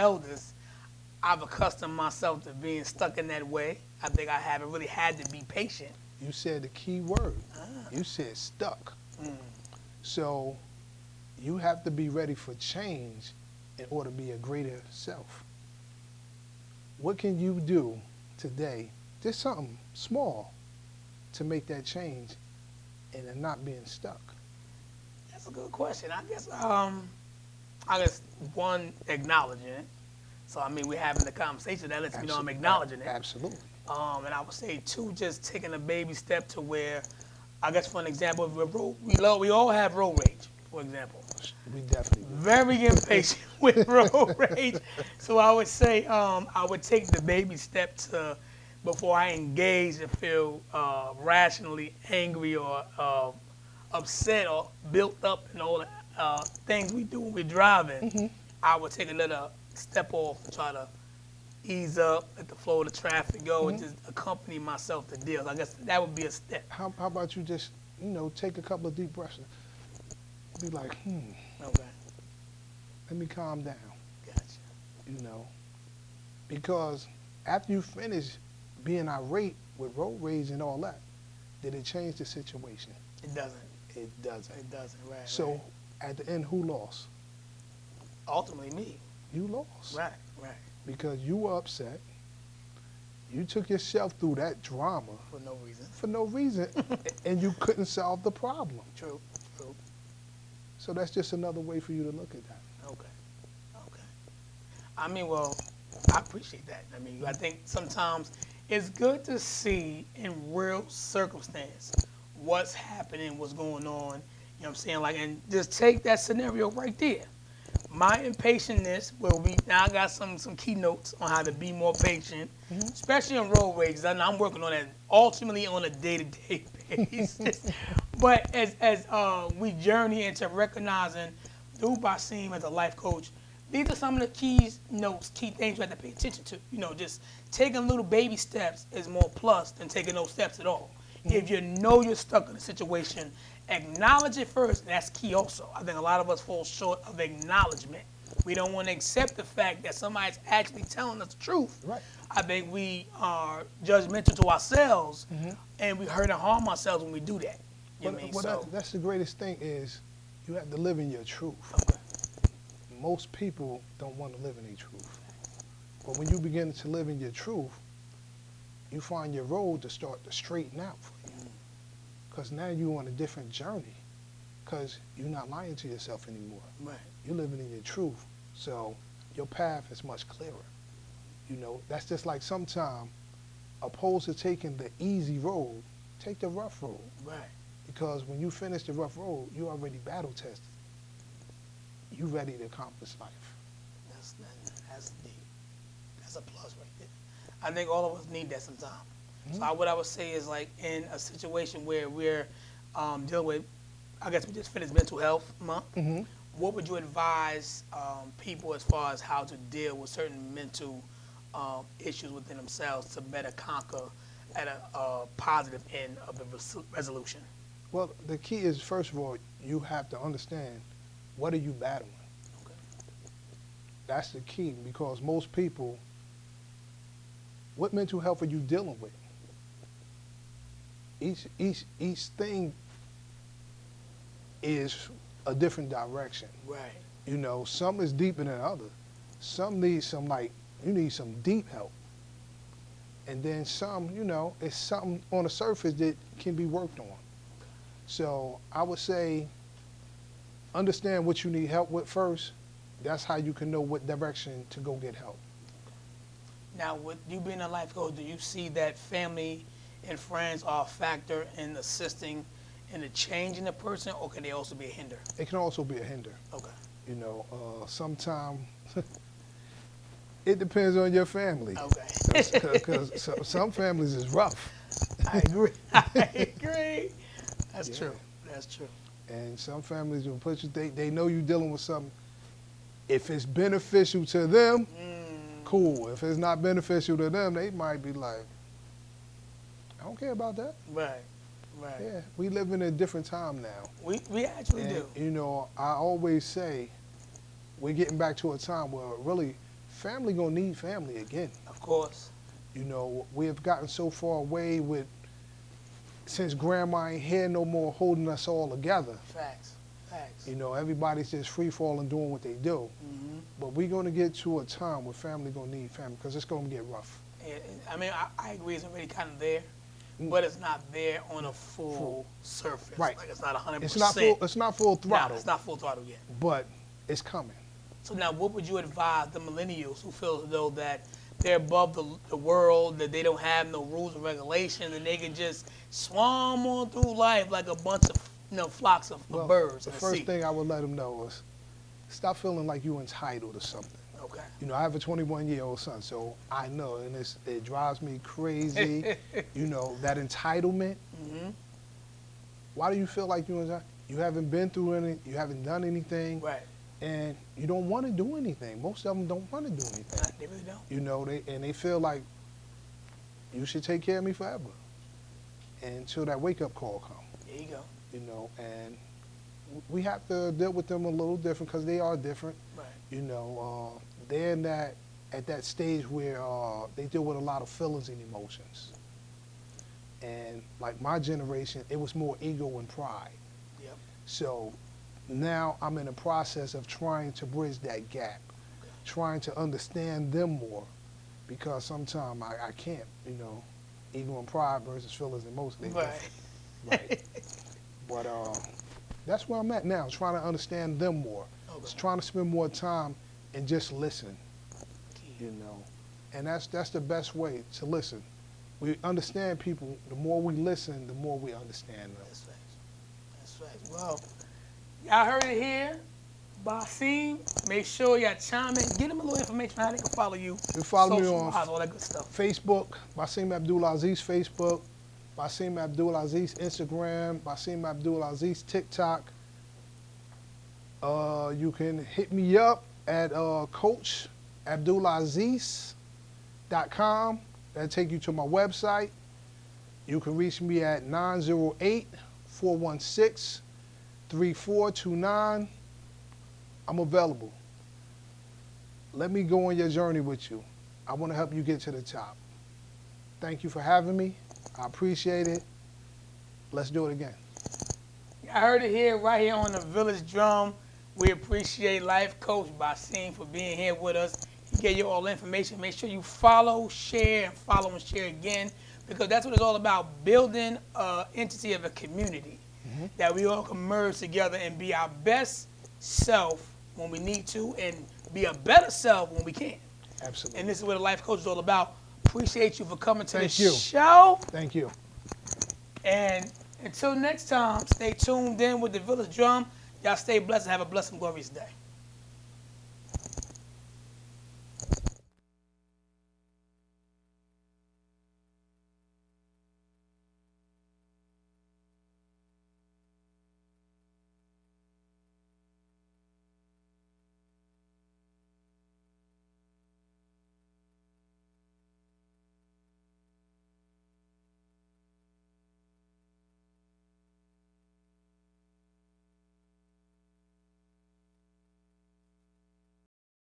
eldest, I've accustomed myself to being stuck in that way. I think I haven't really had to be patient. You said the key word. You said stuck. So you have to be ready for change in order to be a greater self. What can you do today, just something small, to make that change and then not being stuck? That's a good question. I guess one, acknowledging it. So I mean, we're having the conversation that lets me know I'm acknowledging it. Absolutely. And I would say two, just taking a baby step to where, I guess for an example, we all have road rage, for example. We definitely do. Very impatient with road rage. So I would say I would take the baby step to, before I engage and feel rationally angry or upset or built up and all the things we do when we're driving, I would take a little step off and try to ease up, let the flow of the traffic go, and just accompany myself to deal. I guess that would be a step. How about you just, take a couple of deep breaths and be like, Okay, let me calm down, gotcha. Because after you finish being irate with road rage and all that, did it change the situation? It doesn't. It doesn't. It doesn't, right. So right. at the end, who lost? Ultimately, me. You lost. Right, right. Because you were upset. You took yourself through that drama For no reason. for no reason, and you couldn't solve the problem. True, true. So that's just another way for you to look at that. Okay, okay. I mean, well, I appreciate that. I mean, I think sometimes it's good to see in real circumstance what's happening, what's going on. You know what I'm saying? Like, and just take that scenario right there. My impatientness will be, now I got some keynotes on how to be more patient, especially on road rage. I'm working on that ultimately on a day-to-day basis. But as we journey into recognizing through Basim as a life coach, these are some of the key things you have to pay attention to. Just taking little baby steps is more plus than taking no steps at all. If you know you're stuck in a situation, acknowledge it first. That's key also. I think a lot of us fall short of acknowledgement. We don't want to accept the fact that somebody's actually telling us the truth. Right. I think we are judgmental to ourselves, and we hurt and harm ourselves when we do that. That's the greatest thing is you have to live in your truth. Okay. Most people don't want to live in their truth. But when you begin to live in your truth, you find your road to start to straighten out for you. Because now you're on a different journey. Because you're not lying to yourself anymore. Right. You're living in your truth. So your path is much clearer. That's just like sometime, opposed to taking the easy road, take the rough road. Right. Because when you finish the rough road, you already battle tested. You ready to accomplish life. That's deep. That's a plus right there. I think all of us need that sometimes. So what I would say is, like, in a situation where we're dealing with, I guess we just finished Mental Health Month, what would you advise people as far as how to deal with certain mental issues within themselves to better conquer at a positive end of the resolution? Well, the key is, first of all, you have to understand, what are you battling? Okay. That's the key, because most people, what mental health are you dealing with? Each thing is a different direction. Right. Some is deeper than others. Some need you need some deep help. And then some, it's something on the surface that can be worked on. So I would say, understand what you need help with first. That's how you can know what direction to go get help. Now, with you being a life coach, do you see that family and friends are a factor in assisting in the change in the person, or can they also be a hinder? It can also be a hinder. Okay. Sometimes it depends on your family. Okay. Because some families is rough. I agree. I agree. That's true. That's true. And some families will put you, they know you're dealing with something. If it's beneficial to them, cool. If it's not beneficial to them, they might be like, I don't care about that. Right, right. Yeah, we live in a different time now. We actually do. I always say, we're getting back to a time where really family gonna need family again. Of course. You know, we have gotten so far away with, since grandma ain't here no more holding us all together. Facts. Facts. You know, everybody's just free falling doing what they do. Mm-hmm. But we're gonna get to a time where family gonna need family because it's gonna get rough. I mean, I agree it's already kind of there, but it's not there on a full surface. Right. Like it's not 100%. It's not full throttle. No, it's not full throttle yet. But it's coming. So now, what would you advise the millennials who feel as though that they're above the world, that they don't have no rules and regulations, and they can just swarm on through life like a bunch of flocks of birds The in the first sea? thing I would let them know is stop feeling like you're entitled to something. Okay. You know, I have a 21-year-old son, so I know, and it drives me crazy. You know, that entitlement. Mm-hmm. Why do you feel like you're entitled? You haven't been through any, you haven't done anything, Right. and you don't want to do anything. Most of them don't want to do anything. They really don't. You know, they feel like you should take care of me forever until that wake-up call comes. There you go. You know, and we have to deal with them a little different because they are different. Right. You know, they're in at that stage where they deal with a lot of feelings and emotions. And like my generation, it was more ego and pride. Yep. So now I'm in the process of trying to bridge that gap, trying to understand them more, because sometimes I can't, you know, ego and pride versus feelings and emotions. Right. Right. But that's where I'm at now, trying to understand them more. Okay. Just trying to spend more time and just listen, you know. And that's the best way to listen. We understand people, the more we listen, the more we understand them. That's facts. That's facts. Well, y'all heard it here. Basim, make sure y'all chime in. Get them a little information on how they can follow you. You follow me Social on wise, all that good stuff. Facebook, Basim Abdulaziz Facebook, Basim Abdulaziz Instagram, Basim Abdulaziz TikTok. You can hit me up at CoachAbdulaziz.com. That'll take you to my website. You can reach me at 908-416-3429. I'm available. Let me go on your journey with you. I want to help you get to the top. Thank you for having me. I appreciate it. Let's do it again. I heard it here, right here on the Village Drum. We appreciate Life Coach Basim for being here with us. He gave you all the information. Make sure you follow, share, and follow and share again, because that's what it's all about, building an entity of a community that we all can merge together and be our best self when we need to and be a better self when we can. Absolutely. And this is what the Life Coach is all about. Appreciate you for coming to the Thank you. show. Thank you. And until next time, stay tuned in with the Village Drum. Y'all stay blessed and have a blessed and glorious day.